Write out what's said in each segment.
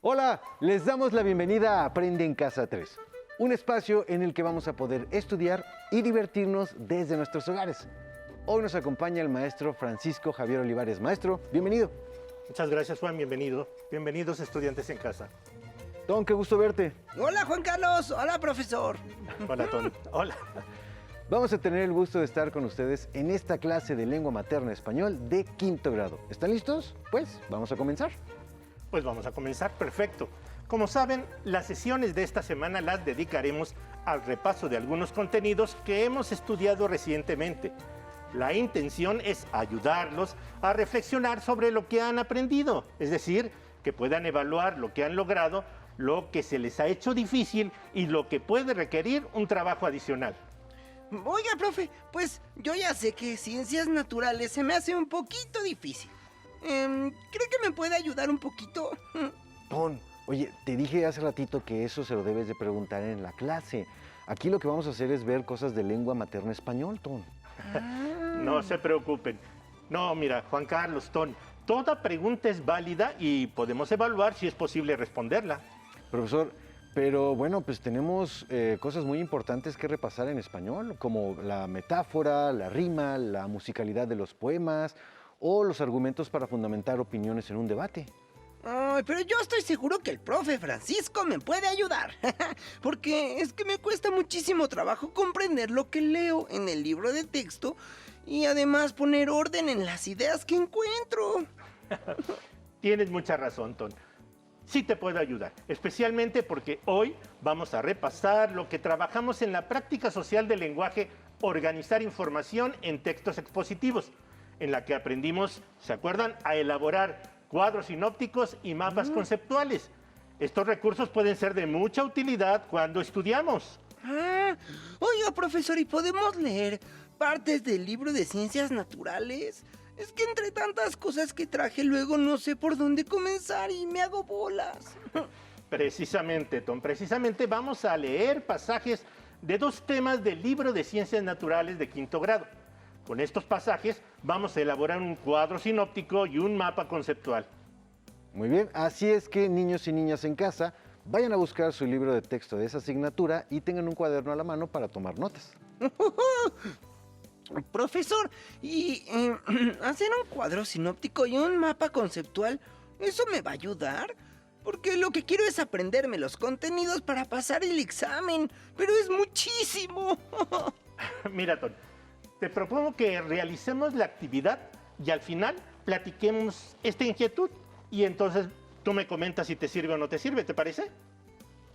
Hola, les damos la bienvenida a Aprende en Casa 3, un espacio en el que vamos a poder estudiar y divertirnos desde nuestros hogares. Hoy nos acompaña el maestro Francisco Javier Olivares. Maestro, bienvenido. Muchas gracias, Juan, bienvenido. Bienvenidos, estudiantes en casa. Tom, qué gusto verte. Hola, Juan Carlos. Hola, profesor. Hola, Tony. Hola. Vamos a tener el gusto de estar con ustedes en esta clase de lengua materna español de quinto grado. ¿Están listos? Pues vamos a comenzar. Pues vamos a comenzar, perfecto. Como saben, las sesiones de esta semana las dedicaremos al repaso de algunos contenidos que hemos estudiado recientemente. La intención es ayudarlos a reflexionar sobre lo que han aprendido, es decir, que puedan evaluar lo que han logrado, lo que se les ha hecho difícil y lo que puede requerir un trabajo adicional. Oiga, profe, pues yo ya sé que ciencias naturales se me hace un poquito difícil. ¿Cree que me puede ayudar un poquito? Tom, oye, te dije hace ratito que eso se lo debes de preguntar en la clase. Aquí lo que vamos a hacer es ver cosas de lengua materna español, Tom. No se preocupen. No, mira, Juan Carlos, Ton, toda pregunta es válida y podemos evaluar si es posible responderla. Profesor, pero bueno, pues tenemos cosas muy importantes que repasar en español, como la metáfora, la rima, la musicalidad de los poemas o los argumentos para fundamentar opiniones en un debate. Ay, pero yo estoy seguro que el profe Francisco me puede ayudar. Porque es que me cuesta muchísimo trabajo comprender lo que leo en el libro de texto y además poner orden en las ideas que encuentro. Tienes mucha razón, Ton. Sí te puedo ayudar, especialmente porque hoy vamos a repasar lo que trabajamos en la práctica social del lenguaje, organizar información en textos expositivos, en la que aprendimos, ¿se acuerdan?, a elaborar cuadros sinópticos y mapas conceptuales. Estos recursos pueden ser de mucha utilidad cuando estudiamos. Oiga, profesor, ¿y podemos leer partes del libro de ciencias naturales? Es que entre tantas cosas que traje luego no sé por dónde comenzar y me hago bolas. Precisamente, Tom, precisamente vamos a leer pasajes de dos temas del libro de ciencias naturales de quinto grado. Con estos pasajes vamos a elaborar un cuadro sinóptico y un mapa conceptual. Muy bien, así es que niños y niñas en casa, vayan a buscar su libro de texto de esa asignatura y tengan un cuaderno a la mano para tomar notas. Profesor, ¿y hacer un cuadro sinóptico y un mapa conceptual, eso me va a ayudar? Porque lo que quiero es aprenderme los contenidos para pasar el examen, pero es muchísimo. Mira, Tom, te propongo que realicemos la actividad y al final platiquemos esta inquietud y entonces tú me comentas si te sirve o no te sirve, ¿te parece?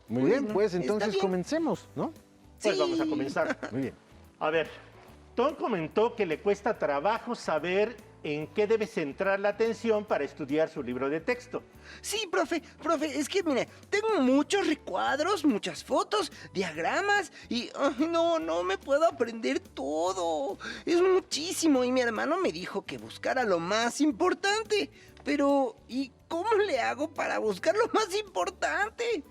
Muy bien, Bueno, pues está entonces bien. comencemos, ¿no? Pues Sí. vamos a comenzar. Muy bien. A ver, Tom comentó que le cuesta trabajo saber en qué debe centrar la atención para estudiar su libro de texto. Sí, profe, es que mire, tengo muchos recuadros, muchas fotos, diagramas y ay, no me puedo aprender todo. Es muchísimo y mi hermano me dijo que buscara lo más importante. Pero, ¿y cómo le hago para buscar lo más importante?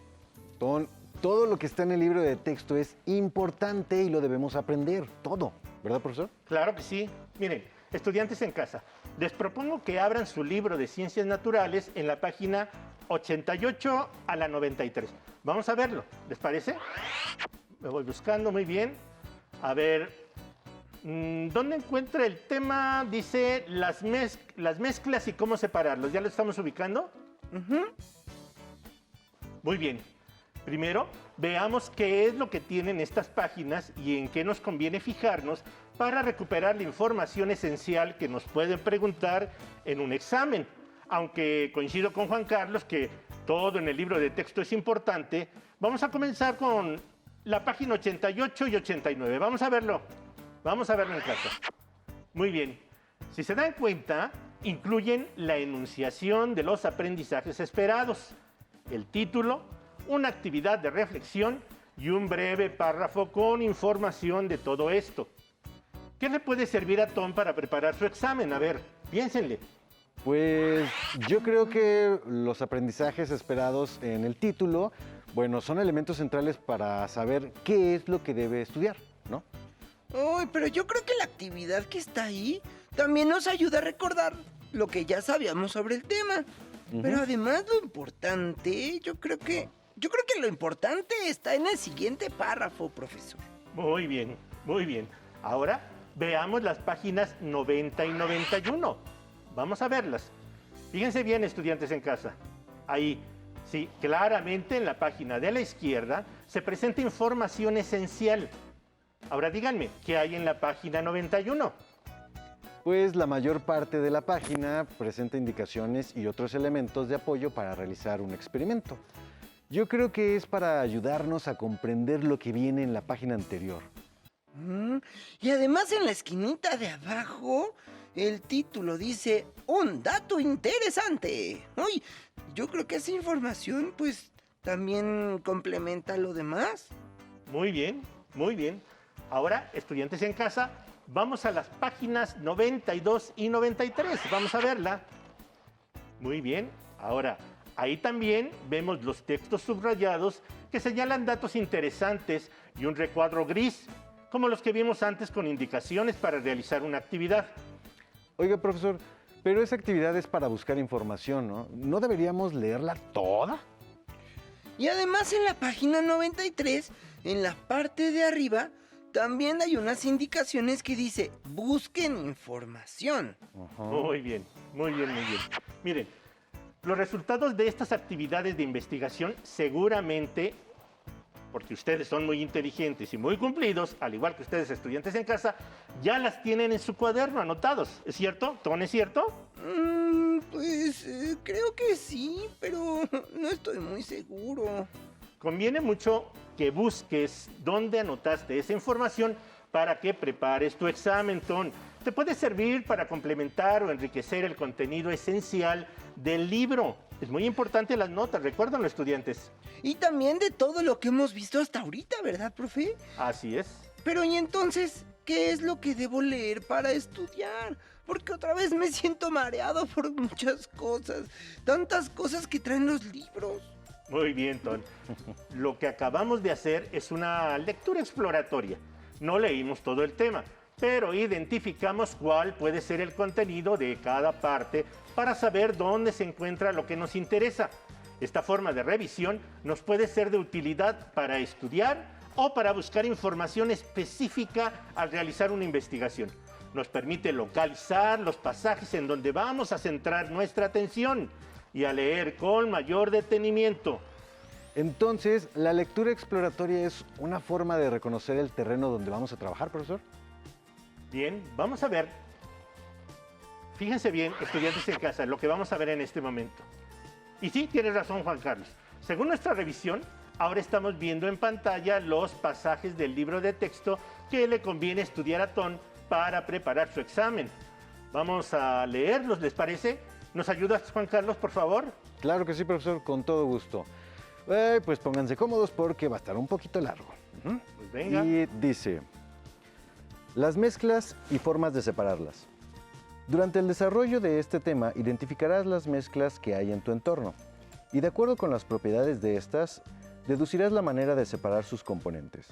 Tom, todo lo que está en el libro de texto es importante y lo debemos aprender, todo, ¿verdad, profesor? Claro que sí. Miren, estudiantes en casa, les propongo que abran su libro de ciencias naturales en la página 88 a la 93. Vamos a verlo, ¿les parece? Me voy buscando muy bien. A ver, ¿dónde encuentra el tema? Dice las mezclas y cómo separarlos. ¿Ya lo estamos ubicando? Muy bien. Primero, veamos qué es lo que tienen estas páginas y en qué nos conviene fijarnos para recuperar la información esencial que nos pueden preguntar en un examen. Aunque coincido con Juan Carlos que todo en el libro de texto es importante, vamos a comenzar con la página 88 y 89. Vamos a verlo en casa. Muy bien. Si se dan cuenta, incluyen la enunciación de los aprendizajes esperados, el título, una actividad de reflexión y un breve párrafo con información de todo esto. ¿Qué le puede servir a Tom para preparar su examen? A ver, piénsenle. Pues yo creo que los aprendizajes esperados en el título, bueno, son elementos centrales para saber qué es lo que debe estudiar, ¿no? Ay, pero yo creo que la actividad que está ahí también nos ayuda a recordar lo que ya sabíamos sobre el tema. Pero además lo importante, yo creo que lo importante está en el siguiente párrafo, profesor. Muy bien, muy bien. Ahora veamos las páginas 90 y 91. Vamos a verlas. Fíjense bien, estudiantes en casa. Ahí, sí, claramente en la página de la izquierda se presenta información esencial. Ahora díganme, ¿qué hay en la página 91? Pues la mayor parte de la página presenta indicaciones y otros elementos de apoyo para realizar un experimento. Yo creo que es para ayudarnos a comprender lo que viene en la página anterior. Y además en la esquinita de abajo, el título dice un dato interesante. Uy, yo creo que esa información pues también complementa lo demás. Muy bien, muy bien. Ahora, estudiantes en casa, vamos a las páginas 92 y 93. Vamos a verla. Muy bien. Ahora, ahí también vemos los textos subrayados que señalan datos interesantes y un recuadro gris, como los que vimos antes con indicaciones para realizar una actividad. Oiga, profesor, pero esa actividad es para buscar información, ¿no? ¿No deberíamos leerla toda? Y además en la página 93, en la parte de arriba, también hay unas indicaciones que dice busquen información. Muy bien, muy bien, muy bien. Miren, los resultados de estas actividades de investigación seguramente, porque ustedes son muy inteligentes y muy cumplidos, al igual que ustedes estudiantes en casa, ya las tienen en su cuaderno anotados. ¿Es cierto? ¿Ton es cierto? Creo que sí, pero no estoy muy seguro. Conviene mucho que busques dónde anotaste esa información para que prepares tu examen, Ton. Te puede servir para complementar o enriquecer el contenido esencial del libro. Es muy importante las notas, recuérdenlo, estudiantes. Y también de todo lo que hemos visto hasta ahorita, ¿verdad, profe? Así es. Pero ¿y entonces qué es lo que debo leer para estudiar? Porque otra vez me siento mareado por muchas cosas, tantas cosas que traen los libros. Muy bien, Ton. Lo que acabamos de hacer es una lectura exploratoria. No leímos todo el tema, pero identificamos cuál puede ser el contenido de cada parte para saber dónde se encuentra lo que nos interesa. Esta forma de revisión nos puede ser de utilidad para estudiar o para buscar información específica al realizar una investigación. Nos permite localizar los pasajes en donde vamos a centrar nuestra atención y a leer con mayor detenimiento. Entonces, ¿la lectura exploratoria es una forma de reconocer el terreno donde vamos a trabajar, profesor? Bien, vamos a ver. Fíjense bien, estudiantes en casa, lo que vamos a ver en este momento. Y sí, tienes razón, Juan Carlos. Según nuestra revisión, ahora estamos viendo en pantalla los pasajes del libro de texto que le conviene estudiar a Ton para preparar su examen. Vamos a leerlos, ¿les parece? ¿Nos ayudas, Juan Carlos, por favor? Claro que sí, profesor, con todo gusto. Pues pónganse cómodos porque va a estar un poquito largo. Pues venga. Y dice, las mezclas y formas de separarlas. Durante el desarrollo de este tema, identificarás las mezclas que hay en tu entorno y de acuerdo con las propiedades de estas, deducirás la manera de separar sus componentes.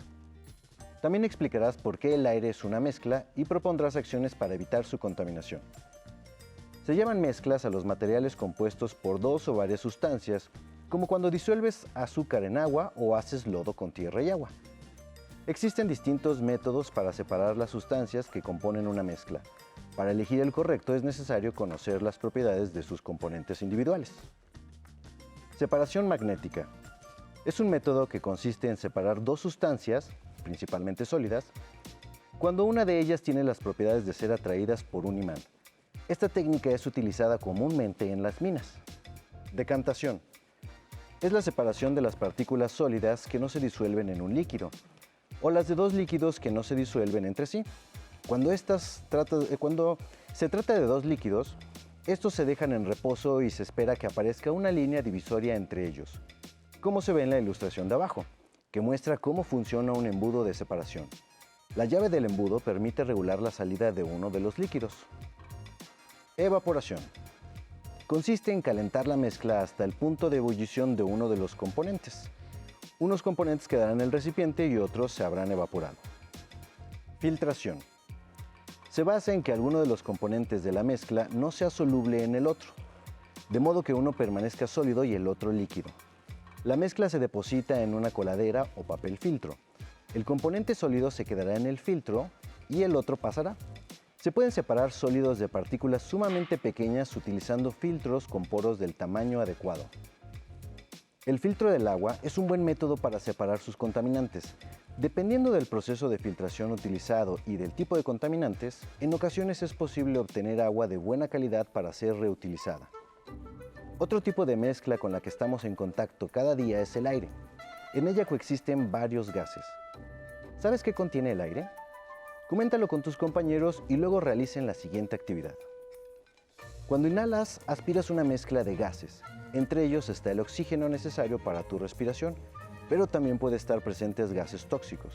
También explicarás por qué el aire es una mezcla y propondrás acciones para evitar su contaminación. Se llaman mezclas a los materiales compuestos por dos o varias sustancias, como cuando disuelves azúcar en agua o haces lodo con tierra y agua. Existen distintos métodos para separar las sustancias que componen una mezcla. Para elegir el correcto es necesario conocer las propiedades de sus componentes individuales. Separación magnética. Es un método que consiste en separar dos sustancias, principalmente sólidas, cuando una de ellas tiene las propiedades de ser atraídas por un imán. Esta técnica es utilizada comúnmente en las minas. Decantación. Es la separación de las partículas sólidas que no se disuelven en un líquido, o las de dos líquidos que no se disuelven entre sí. Cuando se trata de dos líquidos, estos se dejan en reposo y se espera que aparezca una línea divisoria entre ellos, como se ve en la ilustración de abajo, que muestra cómo funciona un embudo de separación. La llave del embudo permite regular la salida de uno de los líquidos. Evaporación. Consiste en calentar la mezcla hasta el punto de ebullición de uno de los componentes. Unos componentes quedarán en el recipiente y otros se habrán evaporado. Filtración. Se basa en que alguno de los componentes de la mezcla no sea soluble en el otro. de modo que uno permanezca sólido y el otro líquido. La mezcla se deposita en una coladera o papel filtro. El componente sólido se quedará en el filtro y el otro pasará. Se pueden separar sólidos de partículas sumamente pequeñas utilizando filtros con poros del tamaño adecuado. El filtro del agua es un buen método para separar sus contaminantes. Dependiendo del proceso de filtración utilizado y del tipo de contaminantes, en ocasiones es posible obtener agua de buena calidad para ser reutilizada. Otro tipo de mezcla con la que estamos en contacto cada día es el aire. En ella coexisten varios gases. ¿Sabes qué contiene el aire? Coméntalo con tus compañeros y luego realicen la siguiente actividad. Cuando inhalas, aspiras una mezcla de gases. Entre ellos está el oxígeno necesario para tu respiración, pero también puede estar presentes gases tóxicos.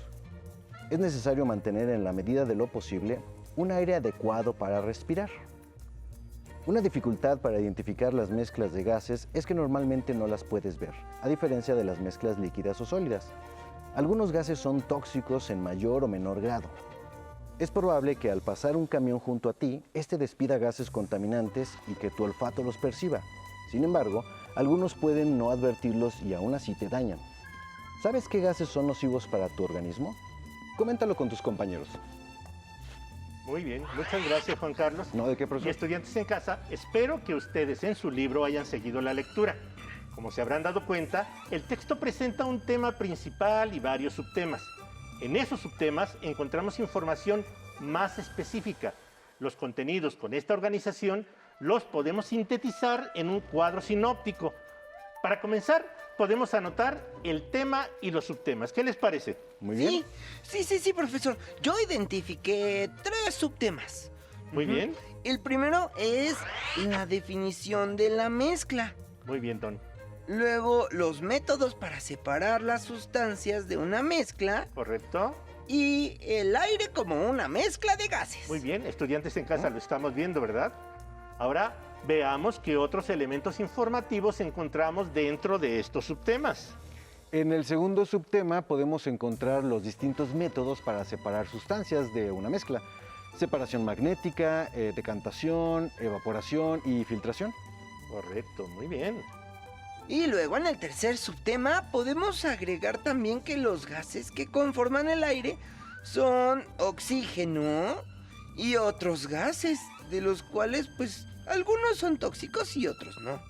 Es necesario mantener en la medida de lo posible un aire adecuado para respirar. Una dificultad para identificar las mezclas de gases es que normalmente no las puedes ver, a diferencia de las mezclas líquidas o sólidas. Algunos gases son tóxicos en mayor o menor grado. Es probable que al pasar un camión junto a ti, este despida gases contaminantes y que tu olfato los perciba. Sin embargo, algunos pueden no advertirlos y aún así te dañan. ¿Sabes qué gases son nocivos para tu organismo? Coméntalo con tus compañeros. Muy bien, muchas gracias, Juan Carlos. No, ¿de qué, Y profesor? estudiantes en casa, espero que ustedes en su libro hayan seguido la lectura. Como se habrán dado cuenta, el texto presenta un tema principal y varios subtemas. En esos subtemas encontramos información más específica. Los contenidos con esta organización los podemos sintetizar en un cuadro sinóptico. Para comenzar, podemos anotar el tema y los subtemas. ¿Qué les parece? Muy bien. Sí, profesor. Yo identifiqué 3 subtemas. Muy bien, El primero es la definición de la mezcla. muy bien, Don. Luego, los métodos para separar las sustancias de una mezcla. ¿Correcto? Y el aire como una mezcla de gases. Muy bien, estudiantes en casa, lo estamos viendo, ¿verdad? Ahora veamos qué otros elementos informativos encontramos dentro de estos subtemas. En el segundo subtema podemos encontrar los distintos métodos para separar sustancias de una mezcla. Separación magnética, decantación, evaporación y filtración. Correcto, muy bien. Y luego en el tercer subtema podemos agregar también que los gases que conforman el aire son oxígeno y otros gases, de los cuales pues algunos son tóxicos y otros no.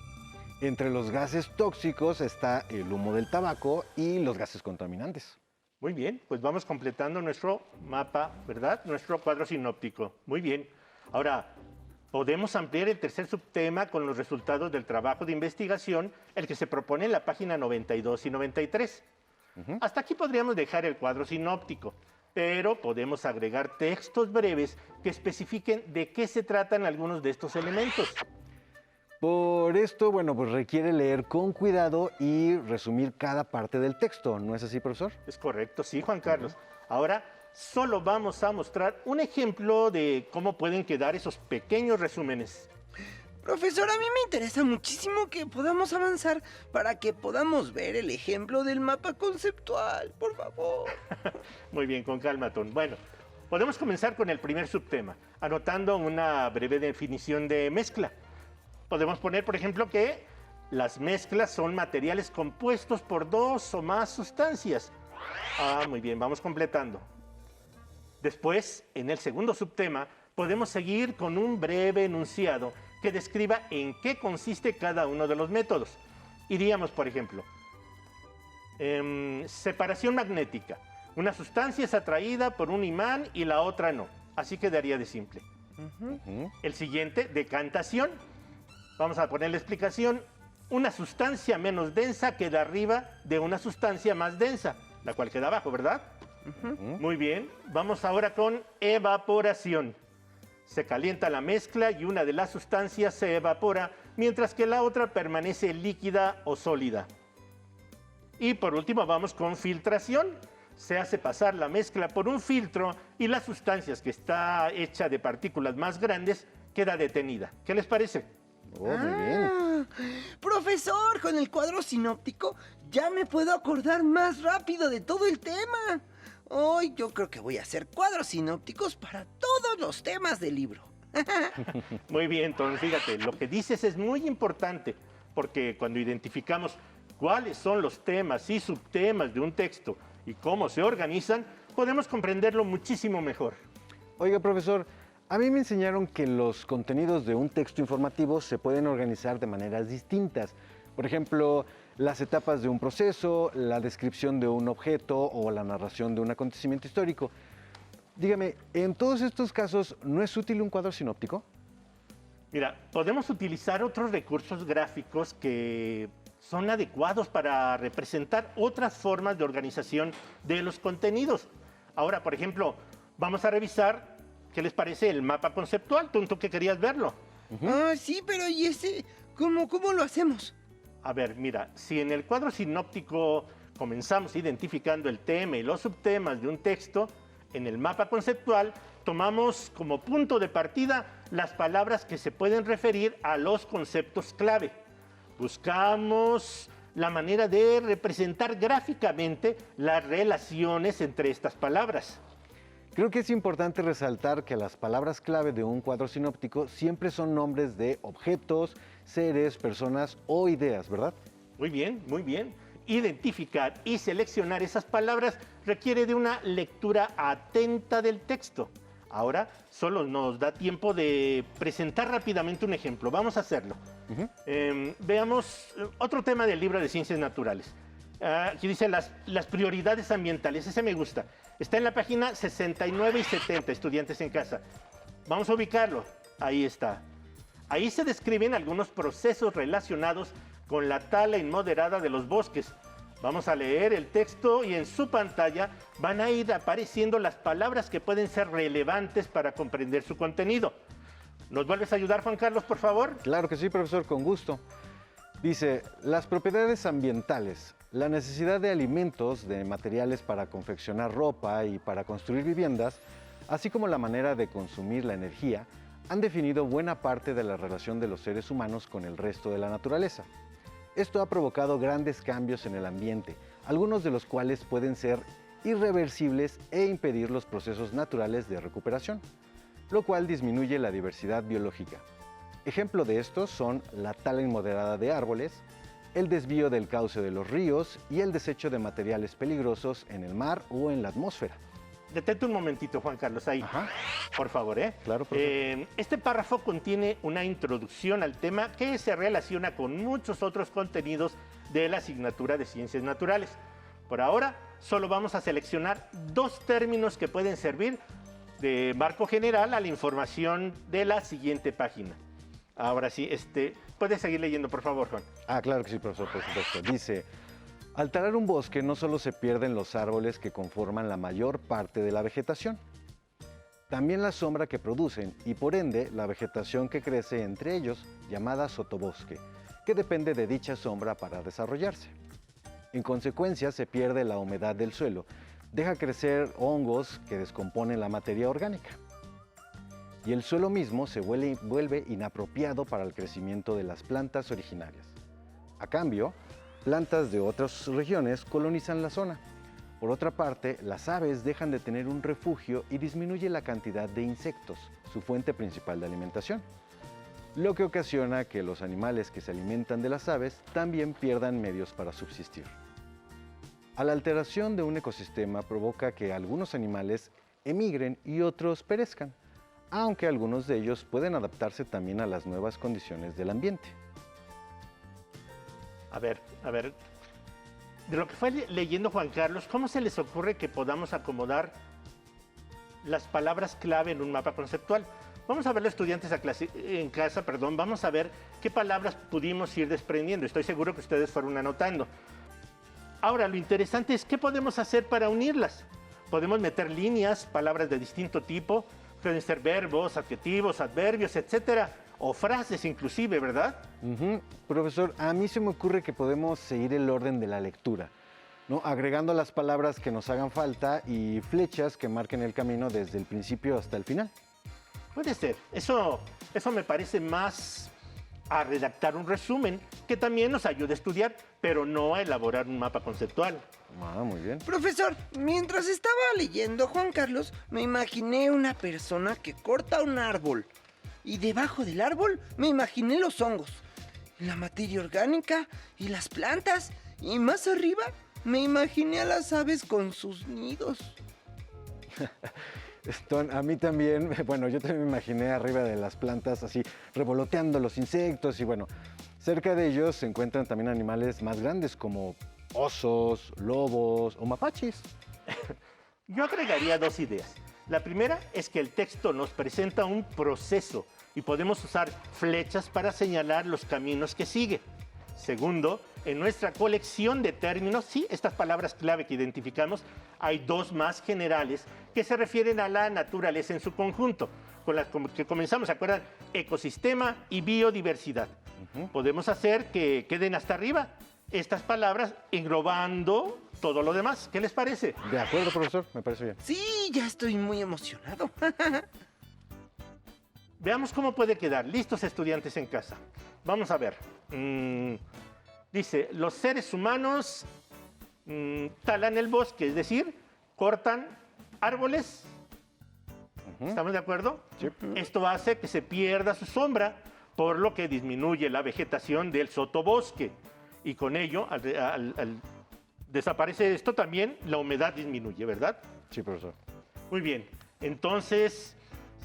Entre los gases tóxicos está el humo del tabaco y los gases contaminantes. Muy bien, pues vamos completando nuestro mapa, ¿verdad? Nuestro cuadro sinóptico. Muy bien. Ahora, podemos ampliar el tercer subtema con los resultados del trabajo de investigación, el que se propone en la página 92 y 93. Hasta aquí podríamos dejar el cuadro sinóptico, pero podemos agregar textos breves que especifiquen de qué se tratan algunos de estos elementos. Por esto, bueno, pues requiere leer con cuidado y resumir cada parte del texto, ¿no es así, profesor? Es correcto, sí, Juan Carlos. Ahora solo vamos a mostrar un ejemplo de cómo pueden quedar esos pequeños resúmenes. Profesor, a mí me interesa muchísimo que podamos avanzar para que podamos ver el ejemplo del mapa conceptual, por favor. Muy bien, con calma, Tom. Bueno, podemos comenzar con el primer subtema, anotando una breve definición de mezcla. Podemos poner, por ejemplo, que las mezclas son materiales compuestos por 2 o más sustancias. Muy bien, vamos completando. Después, en el segundo subtema, podemos seguir con un breve enunciado que describa en qué consiste cada uno de los métodos. Diríamos, por ejemplo, separación magnética. Una sustancia es atraída por un imán y la otra no. Así quedaría de simple. El siguiente, decantación. Vamos a poner la explicación. Una sustancia menos densa queda arriba de una sustancia más densa, la cual queda abajo, ¿verdad? Muy bien. Vamos ahora con evaporación. Se calienta la mezcla y una de las sustancias se evapora, mientras que la otra permanece líquida o sólida. Y por último vamos con filtración. Se hace pasar la mezcla por un filtro y las sustancias que está hecha de partículas más grandes queda detenida. ¿Qué les parece? Oh, muy bien. Profesor, con el cuadro sinóptico ya me puedo acordar más rápido de todo el tema. Hoy yo creo que voy a hacer cuadros sinópticos para todos los temas del libro. Muy bien, entonces fíjate, lo que dices es muy importante, porque cuando identificamos cuáles son los temas y subtemas de un texto y cómo se organizan, podemos comprenderlo muchísimo mejor. Oiga, profesor, a mí me enseñaron que los contenidos de un texto informativo se pueden organizar de maneras distintas. Por ejemplo, las etapas de un proceso, la descripción de un objeto o la narración de un acontecimiento histórico. Dígame, en todos estos casos, ¿no es útil un cuadro sinóptico? Mira, podemos utilizar otros recursos gráficos que son adecuados para representar otras formas de organización de los contenidos. Ahora, por ejemplo, vamos a revisar qué les parece el mapa conceptual. ¿Tú que querías verlo? Ah, sí, pero ¿y ese? ¿Cómo lo hacemos? A ver, mira, si en el cuadro sinóptico comenzamos identificando el tema y los subtemas de un texto, en el mapa conceptual tomamos como punto de partida las palabras que se pueden referir a los conceptos clave. Buscamos la manera de representar gráficamente las relaciones entre estas palabras. Creo que es importante resaltar que las palabras clave de un cuadro sinóptico siempre son nombres de objetos, seres, personas o ideas, ¿verdad? Muy bien, muy bien. Identificar y seleccionar esas palabras requiere de una lectura atenta del texto. Ahora solo nos da tiempo de presentar rápidamente un ejemplo. Vamos a hacerlo. Veamos otro tema del libro de Ciencias Naturales. Aquí dice las prioridades ambientales. Ese me gusta. Está en la página 69 y 70, estudiantes en casa. Vamos a ubicarlo. Ahí está. Ahí se describen algunos procesos relacionados con la tala inmoderada de los bosques. Vamos a leer el texto y en su pantalla van a ir apareciendo las palabras que pueden ser relevantes para comprender su contenido. ¿Nos vuelves a ayudar, Juan Carlos, por favor? Claro que sí, profesor, con gusto. Dice, las propiedades ambientales, la necesidad de alimentos, de materiales para confeccionar ropa y para construir viviendas, así como la manera de consumir la energía, han definido buena parte de la relación de los seres humanos con el resto de la naturaleza. Esto ha provocado grandes cambios en el ambiente, algunos de los cuales pueden ser irreversibles e impedir los procesos naturales de recuperación, lo cual disminuye la diversidad biológica. Ejemplo de estos son la tala inmoderada de árboles, el desvío del cauce de los ríos y el desecho de materiales peligrosos en el mar o en la atmósfera. Detente un momentito, Juan Carlos, ahí. Ajá. Por favor, ¿eh? Claro, profesor. Este párrafo contiene una introducción al tema que se relaciona con muchos otros contenidos de la asignatura de Ciencias Naturales. Por ahora, solo vamos a seleccionar dos términos que pueden servir de marco general a la información de la siguiente página. Ahora sí, puedes seguir leyendo, por favor, Juan. Claro que sí, profesor, por supuesto. Dice, al talar un bosque no solo se pierden los árboles que conforman la mayor parte de la vegetación, también la sombra que producen y por ende la vegetación que crece entre ellos, llamada sotobosque, que depende de dicha sombra para desarrollarse. En consecuencia se pierde la humedad del suelo, deja crecer hongos que descomponen la materia orgánica. Y el suelo mismo se vuelve inapropiado para el crecimiento de las plantas originarias. A cambio, plantas de otras regiones colonizan la zona. Por otra parte, las aves dejan de tener un refugio y disminuye la cantidad de insectos, su fuente principal de alimentación, lo que ocasiona que los animales que se alimentan de las aves también pierdan medios para subsistir. A la alteración de un ecosistema provoca que algunos animales emigren y otros perezcan, aunque algunos de ellos pueden adaptarse también a las nuevas condiciones del ambiente. A ver, de lo que fue leyendo Juan Carlos, ¿cómo se les ocurre que podamos acomodar las palabras clave en un mapa conceptual? Vamos a ver, los estudiantes en casa, vamos a ver qué palabras pudimos ir desprendiendo. Estoy seguro que ustedes fueron anotando. Ahora, lo interesante es qué podemos hacer para unirlas. Podemos meter líneas, palabras de distinto tipo, pueden ser verbos, adjetivos, adverbios, etcétera, o frases inclusive, ¿verdad? Profesor, a mí se me ocurre que podemos seguir el orden de la lectura, ¿no? Agregando las palabras que nos hagan falta y flechas que marquen el camino desde el principio hasta el final. Puede ser. Eso me parece más a redactar un resumen que también nos ayude a estudiar, pero no a elaborar un mapa conceptual. Muy bien. Profesor, mientras estaba leyendo Juan Carlos, me imaginé una persona que corta un árbol. Y debajo del árbol me imaginé los hongos, la materia orgánica y las plantas. Y más arriba me imaginé a las aves con sus nidos. A mí también, bueno, yo también me imaginé arriba de las plantas así revoloteando los insectos y bueno, cerca de ellos se encuentran también animales más grandes como osos, lobos o mapaches. Yo agregaría dos ideas. La primera es que el texto nos presenta un proceso y podemos usar flechas para señalar los caminos que sigue. Segundo, en nuestra colección de términos, sí, estas palabras clave que identificamos, hay dos más generales que se refieren a la naturaleza en su conjunto, con las que comenzamos, ¿se acuerdan? Ecosistema y biodiversidad. Podemos hacer que queden hasta arriba estas palabras englobando todo lo demás. ¿Qué les parece? De acuerdo, profesor, me parece bien. Sí, ya estoy muy emocionado. Veamos cómo puede quedar. Listos, estudiantes en casa. Vamos a ver. Dice, los seres humanos talan el bosque, es decir, cortan árboles. ¿Estamos de acuerdo? Sí. Esto hace que se pierda su sombra, por lo que disminuye la vegetación del sotobosque. Y con ello, al desaparecer esto, también la humedad disminuye, ¿verdad? Sí, profesor. Muy bien. Entonces,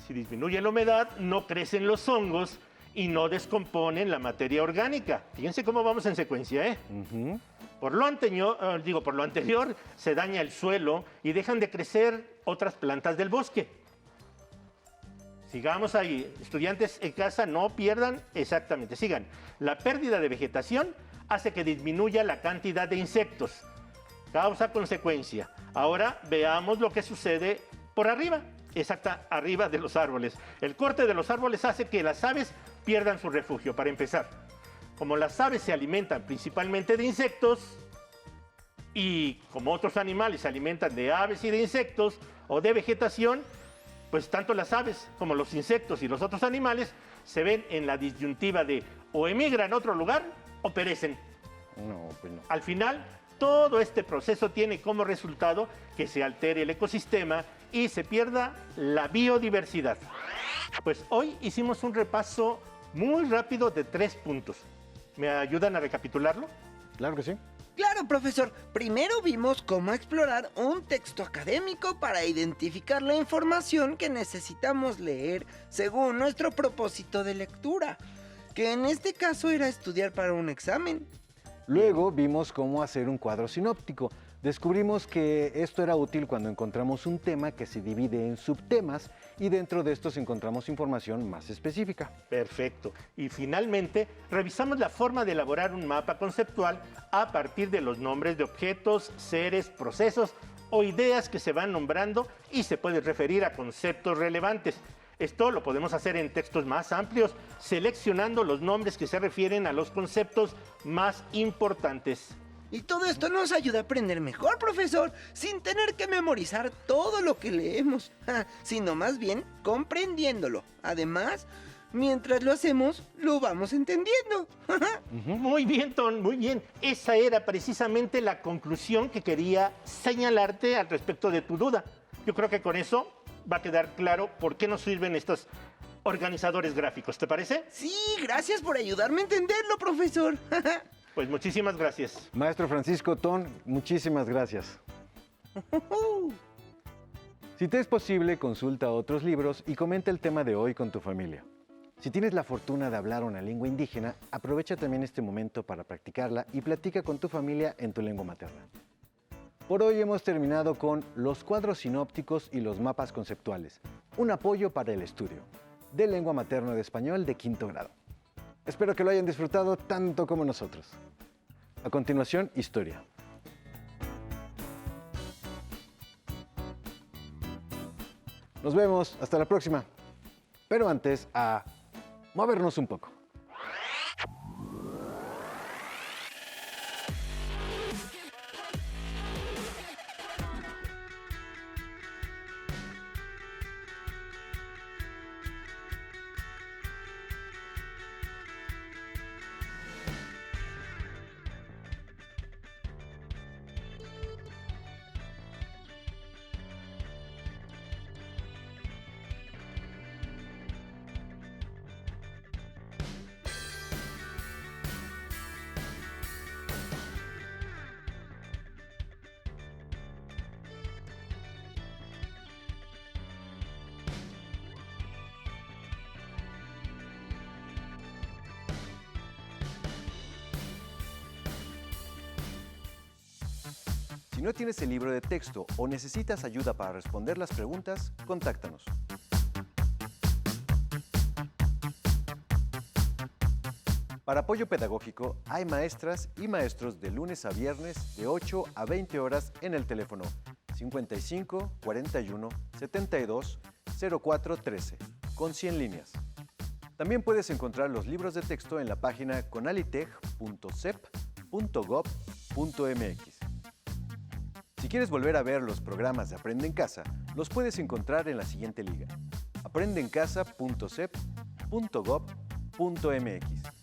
si disminuye la humedad, no crecen los hongos y no descomponen la materia orgánica. Fíjense cómo vamos en secuencia, ¿eh? Por lo anterior, se daña el suelo y dejan de crecer otras plantas del bosque. Sigamos ahí. Estudiantes en casa, no pierdan, exactamente, sigan. La pérdida de vegetación hace que disminuya la cantidad de insectos. Causa-consecuencia. Ahora veamos lo que sucede por arriba, arriba de los árboles. El corte de los árboles hace que las aves pierdan su refugio, para empezar. Como las aves se alimentan principalmente de insectos y como otros animales se alimentan de aves y de insectos o de vegetación, pues tanto las aves como los insectos y los otros animales se ven en la disyuntiva de o emigran a otro lugar o perecen. No, pues no. Al final, todo este proceso tiene como resultado que se altere el ecosistema y se pierda la biodiversidad. Pues hoy hicimos un repaso muy rápido de 3 puntos. ¿Me ayudan a recapitularlo? Claro que sí. Claro, profesor. Primero vimos cómo explorar un texto académico para identificar la información que necesitamos leer según nuestro propósito de lectura, que en este caso era estudiar para un examen. Luego vimos cómo hacer un cuadro sinóptico. Descubrimos que esto era útil cuando encontramos un tema que se divide en subtemas y dentro de estos encontramos información más específica. Perfecto. Y finalmente, revisamos la forma de elaborar un mapa conceptual a partir de los nombres de objetos, seres, procesos o ideas que se van nombrando y se puede referir a conceptos relevantes. Esto lo podemos hacer en textos más amplios, seleccionando los nombres que se refieren a los conceptos más importantes. Y todo esto nos ayuda a aprender mejor, profesor, sin tener que memorizar todo lo que leemos, sino más bien comprendiéndolo. Además, mientras lo hacemos, lo vamos entendiendo. Muy bien, Ton, muy bien. Esa era precisamente la conclusión que quería señalarte al respecto de tu duda. Yo creo que con eso va a quedar claro por qué nos sirven estos organizadores gráficos. ¿Te parece? Sí, gracias por ayudarme a entenderlo, profesor. Pues muchísimas gracias. Maestro Francisco Ton, muchísimas gracias. Si te es posible, consulta otros libros y comenta el tema de hoy con tu familia. Si tienes la fortuna de hablar una lengua indígena, aprovecha también este momento para practicarla y platica con tu familia en tu lengua materna. Por hoy hemos terminado con los cuadros sinópticos y los mapas conceptuales, un apoyo para el estudio, de lengua materna de español de 5º grado. Espero que lo hayan disfrutado tanto como nosotros. A continuación, historia. Nos vemos, hasta la próxima. Pero antes, a movernos un poco. Si no tienes el libro de texto o necesitas ayuda para responder las preguntas, contáctanos. Para apoyo pedagógico, hay maestras y maestros de lunes a viernes de 8 a 20 horas en el teléfono 55 41 72 04 13, con 100 líneas. También puedes encontrar los libros de texto en la página conalitech.sep.gov.mx. Si quieres volver a ver los programas de Aprende en Casa, los puedes encontrar en la siguiente liga: aprendeencasa.sep.gov.mx.